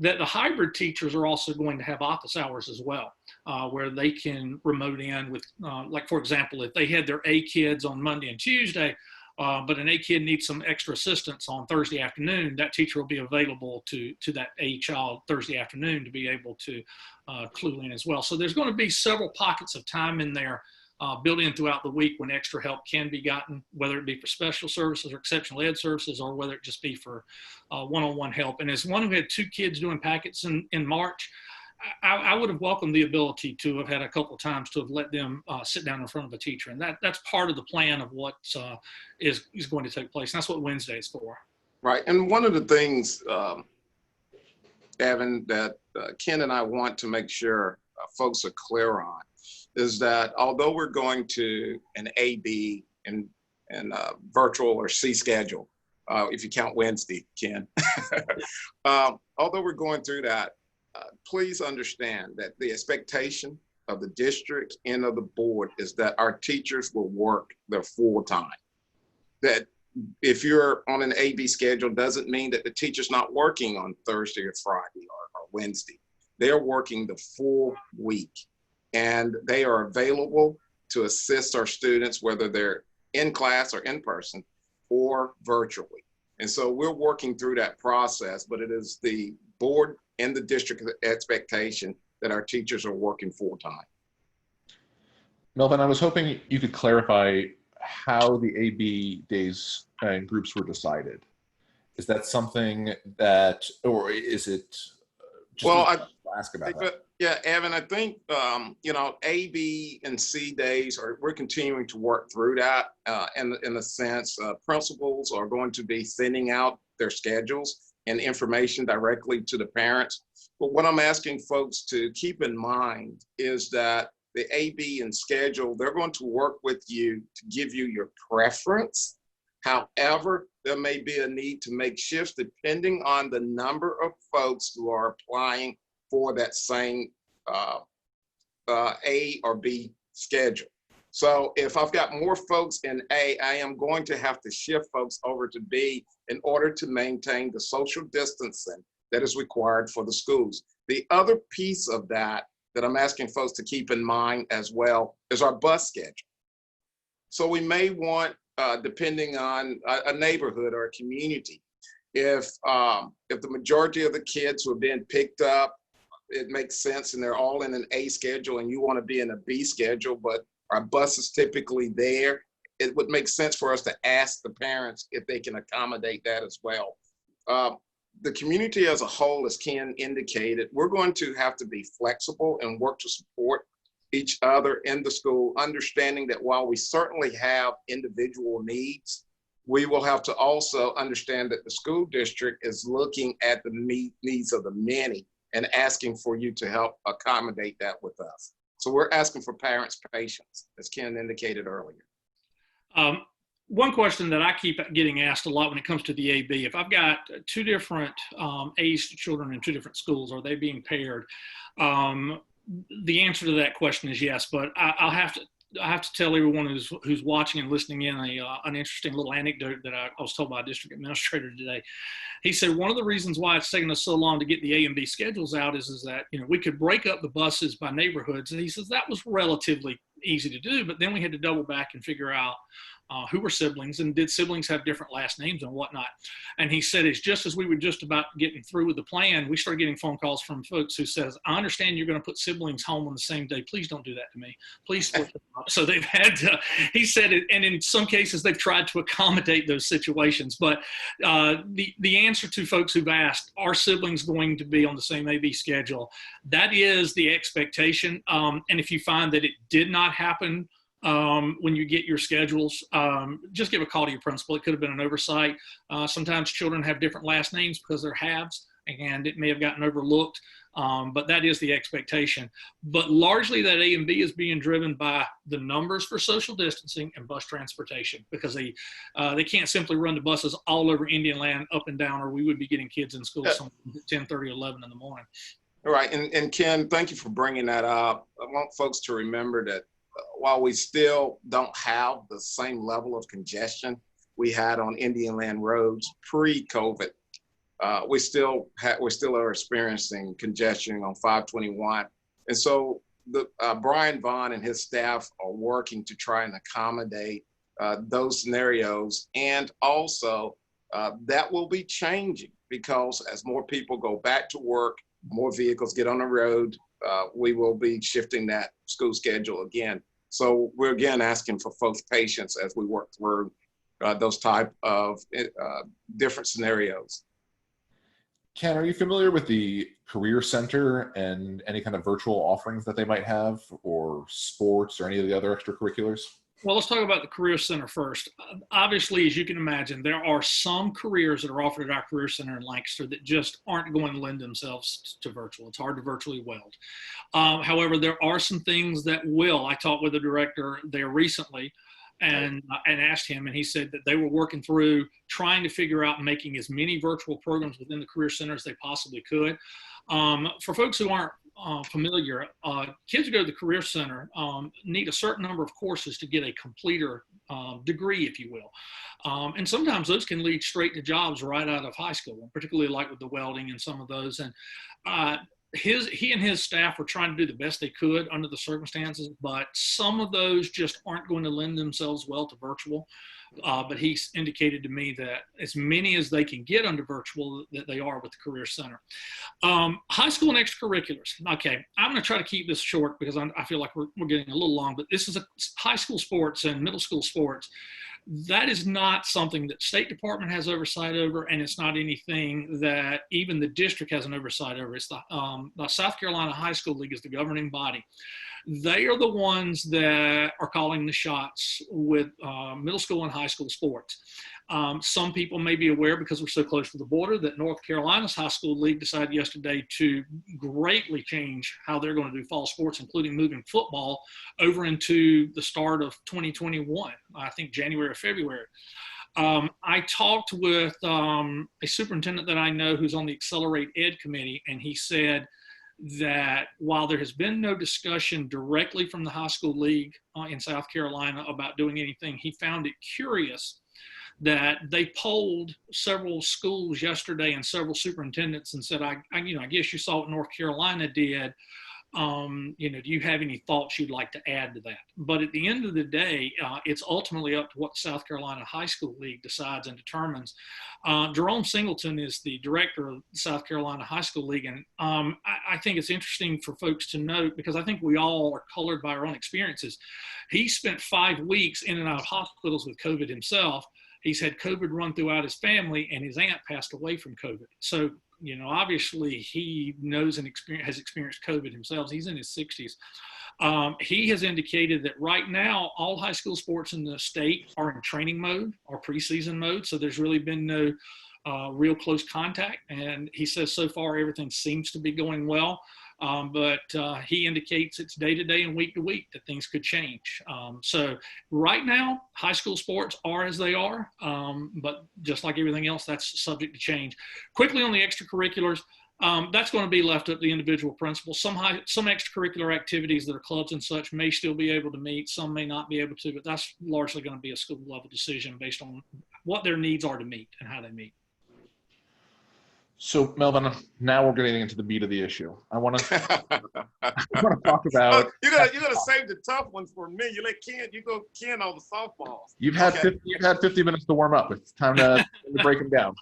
S4: that the hybrid teachers are also going to have office hours as well, where they can remote in with, like, for example, if they had their A kids on Monday and Tuesday, but an A kid needs some extra assistance on Thursday afternoon, that teacher will be available to that A child Thursday afternoon to be able to clue in as well. So there's going to be several pockets of time in there built in throughout the week when extra help can be gotten, whether it be for special services or exceptional ed services, or whether it just be for one-on-one help. And as one who had 2 kids doing packets in March, I would have welcomed the ability to have had a couple of times to have let them sit down in front of a teacher. And that's part of the plan of what is going to take place. And that's what Wednesday is for.
S2: Right. And one of the things, Evan, that Ken and I want to make sure folks are clear on is that although we're going to an AB and virtual or C schedule, if you count Wednesday, Ken, although we're going through that, please understand that the expectation of the district and of the board is that our teachers will work their full time. That if you're on an AB schedule doesn't mean that the teacher's not working on Thursday or Friday or Wednesday. They're working the full week, and they are available to assist our students, whether they're in class or in person or virtually. And so we're working through that process, but it is the board and the district expectation that our teachers are working full time.
S1: Melvin, I was hoping you could clarify how the AB days and groups were decided. Is that something that, or is it just
S2: Well,
S1: ask about that?
S2: yeah, Evan, I think, A, B, and C days we're continuing to work through that in a sense. Principals are going to be sending out their schedules and information directly to the parents. But what I'm asking folks to keep in mind is that the A, B, and schedule, they're going to work with you to give you your preference. However, there may be a need to make shifts depending on the number of folks who are applying for that same A or B schedule. So if I've got more folks in A, I am going to have to shift folks over to B in order to maintain the social distancing that is required for the schools. The other piece of that I'm asking folks to keep in mind as well is our bus schedule. So we may want, depending on a neighborhood or a community, if the majority of the kids who are being picked up, it makes sense and they're all in an A schedule and you want to be in a B schedule, but our bus is typically there, it would make sense for us to ask the parents if they can accommodate that as well. The community as a whole, as Ken indicated, we're going to have to be flexible and work to support each other in the school, understanding that while we certainly have individual needs, we will have to also understand that the school district is looking at the needs of the many and asking for you to help accommodate that with us. So we're asking for parents' patience, as Ken indicated earlier.
S4: One question that I keep getting asked a lot when it comes to the AB, if I've got two different age children in two different schools, are they being paired? The answer to that question is yes, but I have to tell everyone who's watching and listening in an interesting little anecdote that I was told by a district administrator today. He said one of the reasons why it's taken us so long to get the A and B schedules out is that we could break up the buses by neighborhoods, and he says that was relatively easy to do, but then we had to double back and figure out who were siblings and did siblings have different last names and whatnot. And he said, it's just as we were just about getting through with the plan, we started getting phone calls from folks who says, I understand you're going to put siblings home on the same day. Please don't do that to me. Please split them up. So they've had to, he said, and in some cases they've tried to accommodate those situations. But the answer to folks who've asked, are siblings going to be on the same AB schedule? That is the expectation. And if you find that it did not happen, when you get your schedules, just give a call to your principal. It could have been an oversight. Sometimes children have different last names because they're halves, and it may have gotten overlooked, but that is the expectation. But largely that A and B is being driven by the numbers for social distancing and bus transportation, because they can't simply run the buses all over Indian Land up and down, or we would be getting kids in school at 10:30, 11 in the morning.
S2: All right, and Ken, thank you for bringing that up. I want folks to remember that while we still don't have the same level of congestion we had on Indian Land roads pre-COVID, we still are experiencing congestion on 521. And so Brian Vaughn and his staff are working to try and accommodate those scenarios. And also that will be changing, because as more people go back to work, more vehicles get on the road, we will be shifting that school schedule again. So we're again asking for folks' patience as we work through those type of different scenarios.
S1: Ken, are you familiar with the Career Center and any kind of virtual offerings that they might have, or sports or any of the other extracurriculars?
S4: Well, let's talk about the Career Center first. Obviously, as you can imagine, there are some careers that are offered at our Career Center in Lancaster that just aren't going to lend themselves to virtual. It's hard to virtually weld. However, there are some things that will. I talked with the director there recently and asked him, and he said that they were working through trying to figure out making as many virtual programs within the Career Center as they possibly could. For folks who aren't familiar, kids who go to the Career Center need a certain number of courses to get a completer degree, if you will. And sometimes those can lead straight to jobs right out of high school, particularly like with the welding and some of those. And he and his staff were trying to do the best they could under the circumstances, but some of those just aren't going to lend themselves well to virtual. But he's indicated to me that as many as they can get under virtual, that they are with the Career Center. High school and extracurriculars. Okay, I'm going to try to keep this short because I feel like we're getting a little long, but this is a high school sports and middle school sports. That is not something that State Department has oversight over, and it's not anything that even the district has an oversight over. It's the South Carolina High School League is the governing body. They are the ones that are calling the shots with middle school and high school sports. Some people may be aware, because we're so close to the border, that North Carolina's high school league decided yesterday to greatly change how they're going to do fall sports, including moving football over into the start of 2021, I think January or February. I talked with a superintendent that I know who's on the Accelerate Ed committee, and he said that while there has been no discussion directly from the high school league in South Carolina about doing anything, he found it curious that they polled several schools yesterday and several superintendents and said, I guess you saw what North Carolina did. Do you have any thoughts you'd like to add to that? But at the end of the day, it's ultimately up to what the South Carolina High School League decides and determines. Jerome Singleton is the director of the South Carolina High School League. And I think it's interesting for folks to note, because I think we all are colored by our own experiences. He spent 5 weeks in and out of hospitals with COVID himself. He's had COVID run throughout his family, and his aunt passed away from COVID. So, obviously he knows and has experienced COVID himself. He's in his 60s. He has indicated that right now, all high school sports in the state are in training mode or preseason mode. So there's really been no real close contact. And he says so far everything seems to be going well. But he indicates it's day to day and week to week that things could change. So right now, high school sports are as they are, but just like everything else, that's subject to change. Quickly on the extracurriculars, that's going to be left up to the individual principals. Some extracurricular activities that are clubs and such may still be able to meet, some may not be able to, but that's largely going to be a school level decision based on what their needs are to meet and how they meet.
S1: So, Melvin, now we're getting into the meat of the issue. I want to talk about.
S2: You gotta save the tough ones for me. You let Ken. You go Ken on the softballs.
S1: You've had 50 minutes to warm up. It's time to break them down.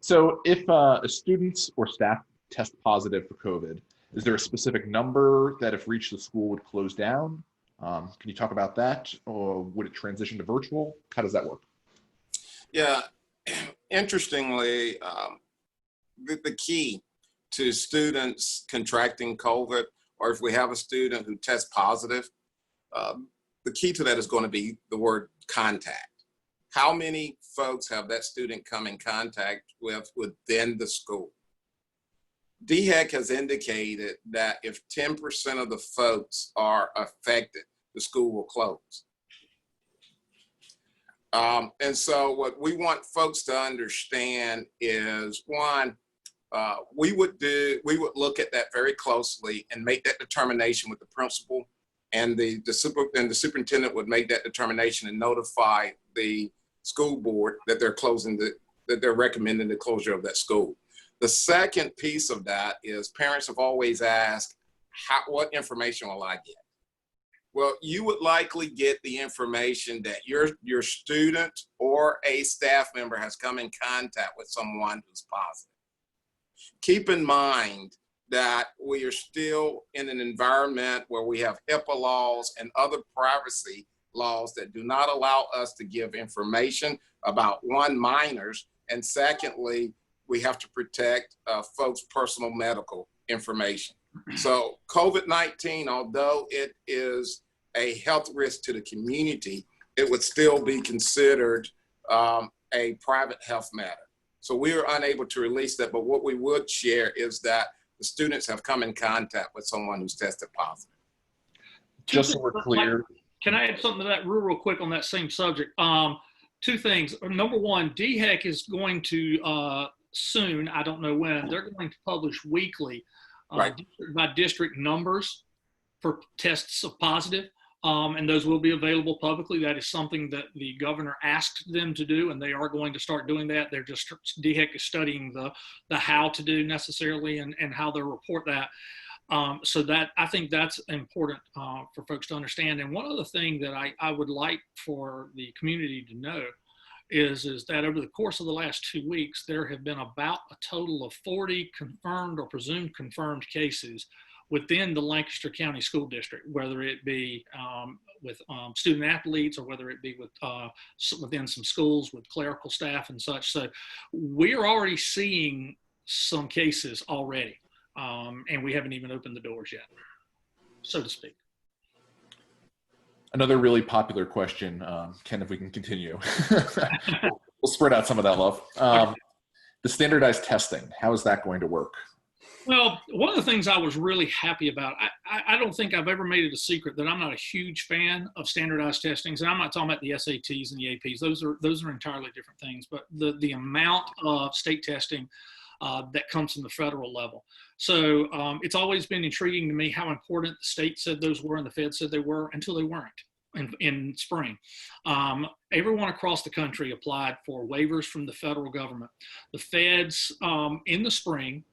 S1: So, if a student or staff test positive for COVID, is there a specific number that, if reached, the school would close down? Can you talk about that, or would it transition to virtual? How does that work?
S2: Yeah, interestingly. The key to students contracting COVID, or if we have a student who tests positive, the key to that is going to be the word contact. How many folks have that student come in contact with within the school? DHEC has indicated that if 10% of the folks are affected, the school will close. And so what we want folks to understand is, one, we would look at that very closely and make that determination with the principal, and the superintendent would make that determination and notify the school board that they're recommending the closure of that school. The second piece of that is, parents have always asked, what information will I get? Well, you would likely get the information that your student or a staff member has come in contact with someone who's positive. Keep in mind that we are still in an environment where we have HIPAA laws and other privacy laws that do not allow us to give information about, one, minors, and secondly, we have to protect folks' personal medical information. So COVID-19, although it is a health risk to the community, it would still be considered a private health matter. So we are unable to release that, but what we would share is that the students have come in contact with someone who's tested positive.
S1: Just so we're clear.
S4: Can I add something to that real quick on that same subject? Two things. Number one, DHEC is going to soon, I don't know when, they're going to publish weekly
S2: Right.
S4: district by district numbers for tests of positive. and those will be available publicly. That is something that the governor asked them to do, and they are going to start doing that. They're just DHEC is studying the how to do necessarily and how they'll report that. So that I think that's important for folks to understand. And one other thing that I would like for the community to know is that over the course of the last 2 weeks, there have been about a total of 40 confirmed or presumed confirmed cases within the Lancaster County School District, whether it be with student athletes or whether it be within some schools with clerical staff and such. So we're already seeing some cases already, and we haven't even opened the doors yet, so to speak.
S1: Another really popular question, Ken, if we can continue. We'll spread out some of that love. The standardized testing, how is that going to work?
S4: Well, one of the things I was really happy about, I don't think I've ever made it a secret that I'm not a huge fan of standardized testings, and I'm not talking about the SATs and the APs. Those are entirely different things. But the amount of state testing that comes from the federal level. So it's always been intriguing to me how important the state said those were and the Fed said they were until they weren't in spring. Everyone across the country applied for waivers from the federal government. The feds in the spring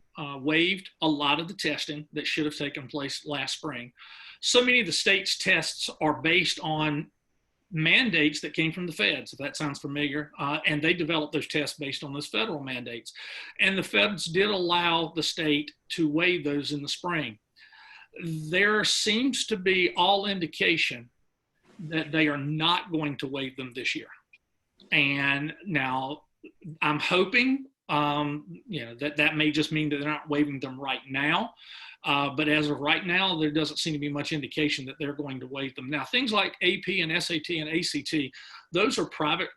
S4: waived a lot of the testing that should have taken place last spring. So many of the state's tests are based on mandates that came from the feds, if that sounds familiar, and they developed those tests based on those federal mandates. And the feds did allow the state to waive those in the spring. There seems to be all indication that they are not going to waive them this year. And now I'm hoping that may just mean that they're not waiving them right now. But as of right now, there doesn't seem to be much indication that they're going to waive them. Now, things like AP and SAT and ACT, those are private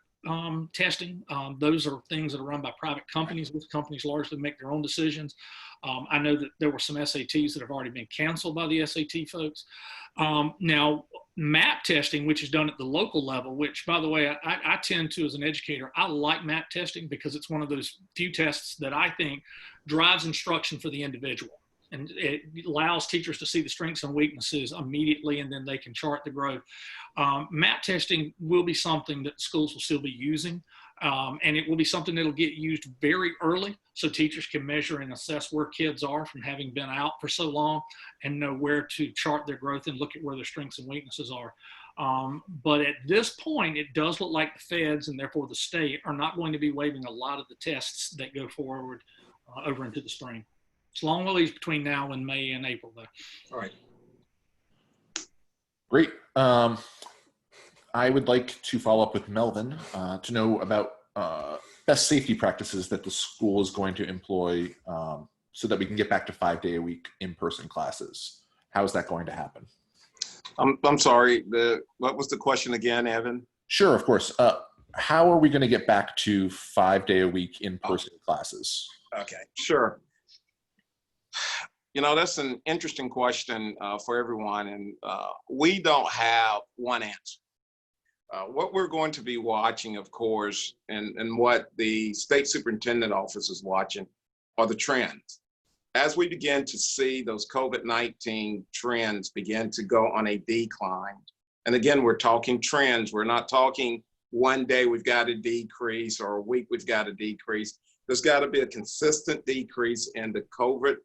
S4: testing. Those are things that are run by private companies. Those companies largely make their own decisions. I know that there were some SATs that have already been canceled by the SAT folks. Now, MAP testing, which is done at the local level, which, by the way, I tend to, as an educator, I like MAP testing because it's one of those few tests that I think drives instruction for the individual. And it allows teachers to see the strengths and weaknesses immediately, and then they can chart the growth. MAP testing will be something that schools will still be using, and it will be something that will get used very early so teachers can measure and assess where kids are from having been out for so long and know where to chart their growth and look at where their strengths and weaknesses are. But at this point, it does look like the feds and therefore the state are not going to be waiving a lot of the tests that go forward over into the spring. It's a long ways between now and May and April, though.
S2: All right.
S1: Great. I would like to follow up with Melvin to know about best safety practices that the school is going to employ so that we can get back to 5-day-a-week in-person classes. How is that going to happen?
S2: I'm sorry. What was the question again, Evan?
S1: Sure, of course. How are we going to get back to 5-day-a-week in-person classes?
S2: Okay, sure. You know, that's an interesting question for everyone, and we don't have one answer. What we're going to be watching, of course, and what the state superintendent office is watching are the trends. As we begin to see those COVID-19 trends begin to go on a decline, and again, we're talking trends. We're not talking one day we've got a decrease or a week we've got a decrease. There's got to be a consistent decrease in the COVID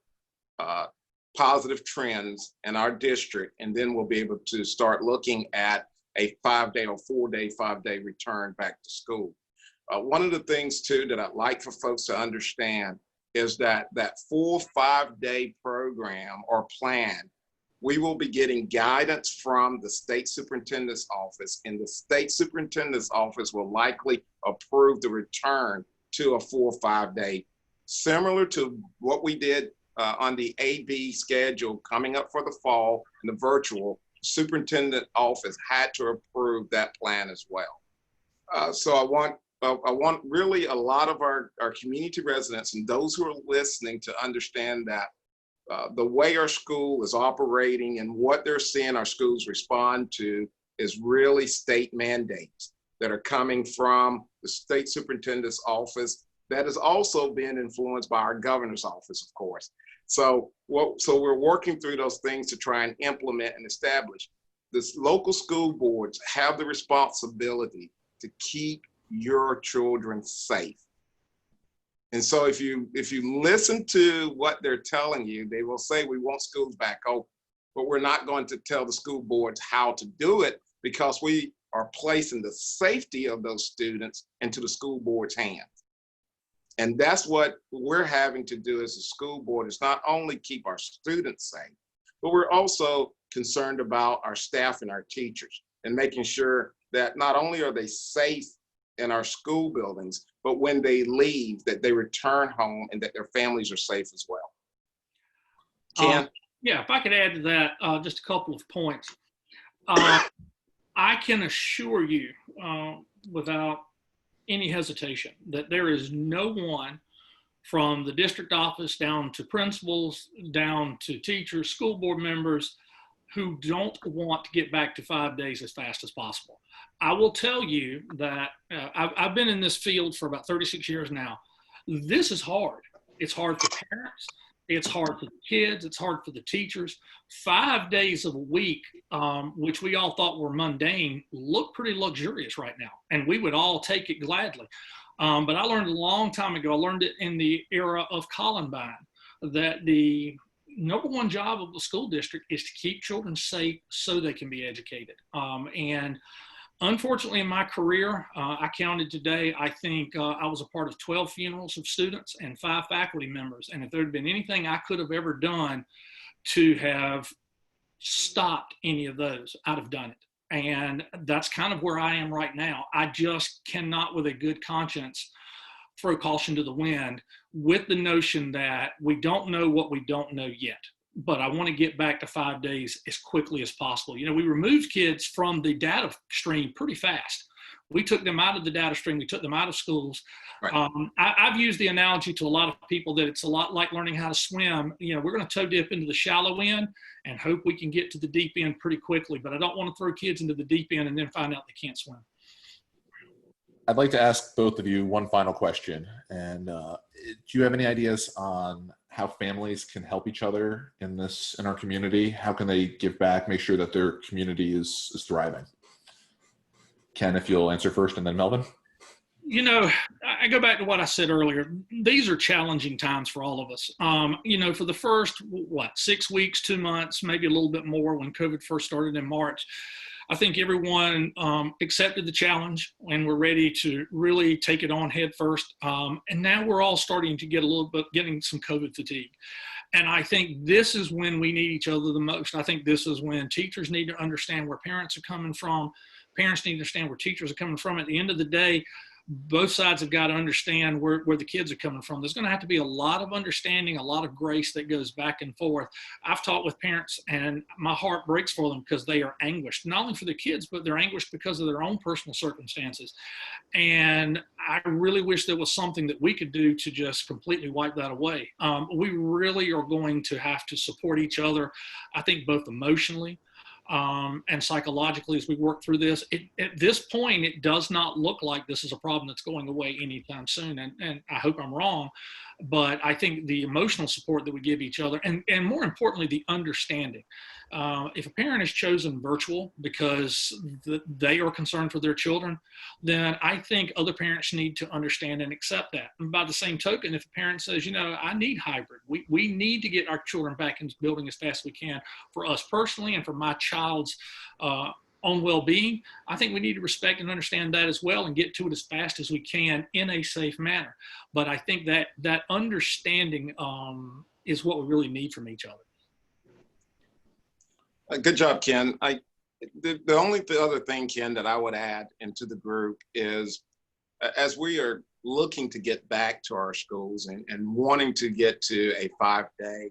S2: positive trends in our district, and then we'll be able to start looking at a 5-day or 4-day, 5-day return back to school. One of the things too that I'd like for folks to understand is that full 5-day program or plan, we will be getting guidance from the state superintendent's office, and the state superintendent's office will likely approve the return to a full 5-day, similar to what we did on the AB schedule coming up for the fall and the virtual. Superintendent office had to approve that plan as well. So I want really a lot of our community residents and those who are listening to understand that the way our school is operating and what they're seeing our schools respond to is really state mandates that are coming from the state superintendent's office that is also being influenced by our governor's office, of course. So we're working through those things to try and implement and establish. the local school boards have the responsibility to keep your children safe. And so if you listen to what they're telling you, they will say we want schools back open, but we're not going to tell the school boards how to do it, because we are placing the safety of those students into the school board's hands. And that's what we're having to do as a school board, is not only keep our students safe, but we're also concerned about our staff and our teachers, and making sure that not only are they safe in our school buildings, but when they leave, that they return home and that their families are safe as well. Ken?
S4: Yeah, if I could add to that just a couple of points. I can assure you without any hesitation that there is no one from the district office down to principals, down to teachers, school board members, who don't want to get back to 5 days as fast as possible. I will tell you that I've been in this field for about 36 years now. This is hard. It's hard for parents. It's hard for the kids. It's hard for the teachers. 5 days of a week, which we all thought were mundane, look pretty luxurious right now. And we would all take it gladly. But I learned a long time ago, I learned it in the era of Columbine, that the number one job of the school district is to keep children safe so they can be educated. And unfortunately, in my career, I counted today, I think I was a part of 12 funerals of students and 5 faculty members. And if there had been anything I could have ever done to have stopped any of those, I'd have done it. And that's kind of where I am right now. I just cannot, with a good conscience, throw caution to the wind with the notion that we don't know what we don't know yet. But I want to get back to 5 days as quickly as possible. You know, we removed kids from the data stream pretty fast. We took them out of the data stream. We took them out of schools. Right. I've used the analogy to a lot of people that it's a lot like learning how to swim. You know, we're going to toe dip into the shallow end and hope we can get to the deep end pretty quickly. But I don't want to throw kids into the deep end and then find out they can't swim.
S1: I'd like to ask both of you one final question. And do you have any ideas on how families can help each other in our community? How can they give back, make sure that their community is thriving? Ken, if you'll answer first, and then Melvin.
S4: You know, I go back to what I said earlier. These are challenging times for all of us. You know, for the first, 6 weeks, 2 months, maybe a little bit more when COVID first started in March, I think everyone accepted the challenge and we're ready to really take it on head first. And now we're all starting to get getting some COVID fatigue. And I think this is when we need each other the most. I think this is when teachers need to understand where parents are coming from. Parents need to understand where teachers are coming from. At the end of the day, both sides have got to understand where the kids are coming from. There's going to have to be a lot of understanding, a lot of grace that goes back and forth. I've talked with parents and my heart breaks for them because they are anguished, not only for the kids, but they're anguished because of their own personal circumstances. And I really wish there was something that we could do to just completely wipe that away. We really are going to have to support each other, I think, both emotionally, and psychologically as we work through this. At this point, it does not look like this is a problem that's going away anytime soon. And I hope I'm wrong, but I think the emotional support that we give each other, and more importantly, the understanding. If a parent has chosen virtual because they are concerned for their children, then I think other parents need to understand and accept that. And by the same token, if a parent says, you know, I need hybrid, we need to get our children back in the building as fast as we can for us personally and for my child's own well-being, I think we need to respect and understand that as well and get to it as fast as we can in a safe manner. But I think that understanding is what we really need from each other.
S2: Good job, Ken. The only other thing, Ken, that I would add into the group is as we are looking to get back to our schools and wanting to get to a 5-day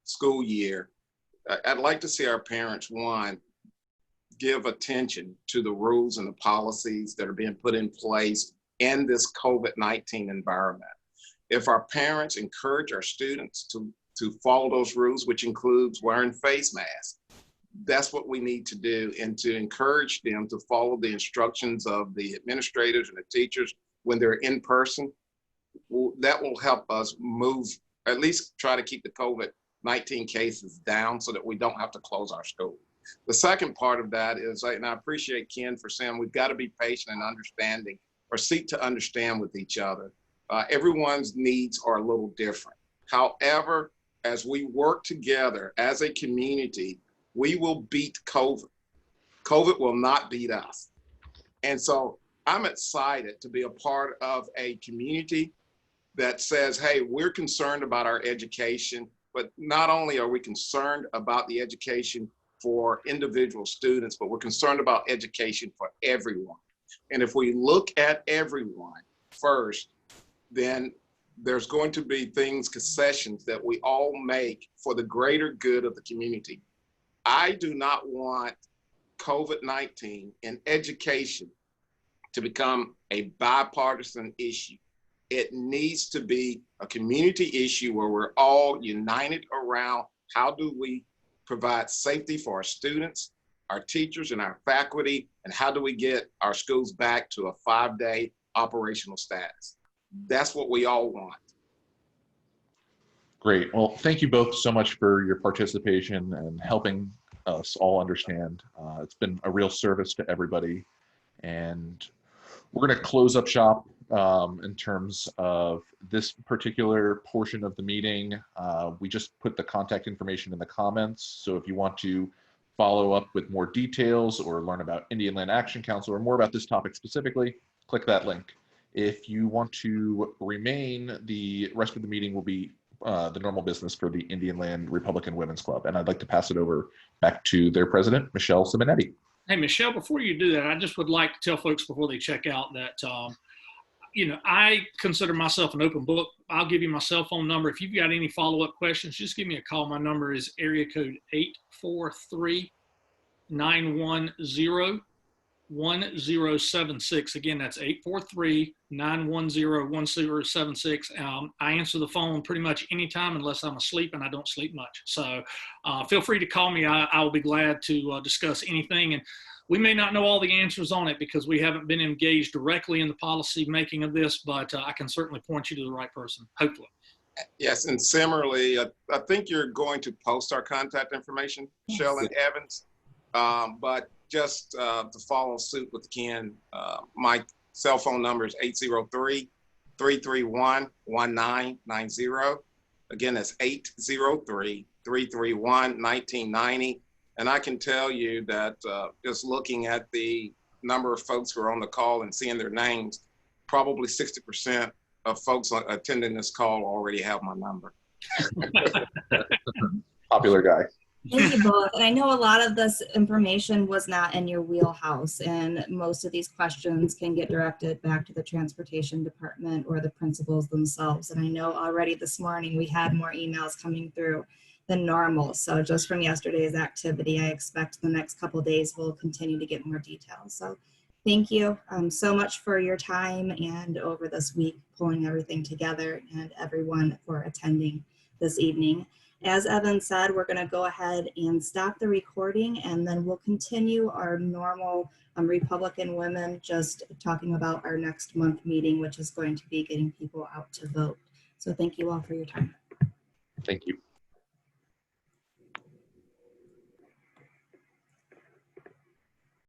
S2: school year, I'd like to see our parents, one, give attention to the rules and the policies that are being put in place in this COVID-19 environment. If our parents encourage our students to follow those rules, which includes wearing face masks, that's what we need to do, and to encourage them to follow the instructions of the administrators and the teachers when they're in person. That will help us move, at least try to keep the COVID-19 cases down so that we don't have to close our school. The second part of that is, and I appreciate Ken for saying we've got to be patient and understanding, or seek to understand with each other. Everyone's needs are a little different. However, as we work together as a community, we will beat COVID. COVID will not beat us. And so I'm excited to be a part of a community that says, hey, we're concerned about our education, but not only are we concerned about the education for individual students, but we're concerned about education for everyone. And if we look at everyone first, then there's going to be concessions that we all make for the greater good of the community. I do not want COVID-19 and education to become a bipartisan issue. It needs to be a community issue where we're all united around how do we provide safety for our students, our teachers, and our faculty, and how do we get our schools back to a 5-day operational status. That's what we all want.
S1: Great. Well, thank you both so much for your participation and helping us all understand. It's been a real service to everybody. And we're going to close up shop in terms of this particular portion of the meeting. We just put the contact information in the comments. So if you want to follow up with more details or learn about Indian Land Action Council or more about this topic specifically, click that link. If you want to remain, the rest of the meeting will be the normal business for the Indian Land Republican Women's Club. And I'd like to pass it over back to their president, Michelle Simonetti.
S4: Hey, Michelle, before you do that, I just would like to tell folks before they check out that, I consider myself an open book. I'll give you my cell phone number. If you've got any follow-up questions, just give me a call. My number is area code 843-910-1076. Again, that's 843-910-1076. I answer the phone pretty much anytime unless I'm asleep, and I don't sleep much. So feel free to call me. I will be glad to discuss anything. And we may not know all the answers on it because we haven't been engaged directly in the policy making of this, but I can certainly point you to the right person, hopefully.
S2: Yes, and similarly, I think you're going to post our contact information, Michelle and Evans, but just to follow suit with Ken, my cell phone number is 803-331-1990. Again, that's 803-331-1990. And I can tell you that just looking at the number of folks who are on the call and seeing their names, probably 60% of folks attending this call already have my number.
S1: Popular guy.
S5: Thank you both. And I know a lot of this information was not in your wheelhouse, and most of these questions can get directed back to the transportation department or the principals themselves. And I know already this morning we had more emails coming through than normal. So just from yesterday's activity, I expect the next couple of days we'll continue to get more details. So thank you so much for your time and over this week pulling everything together, and everyone for attending this evening. As Evan said, we're going to go ahead and stop the recording, and then we'll continue our normal Republican Women, just talking about our next month meeting, which is going to be getting people out to vote. So thank you all for your time.
S1: Thank you.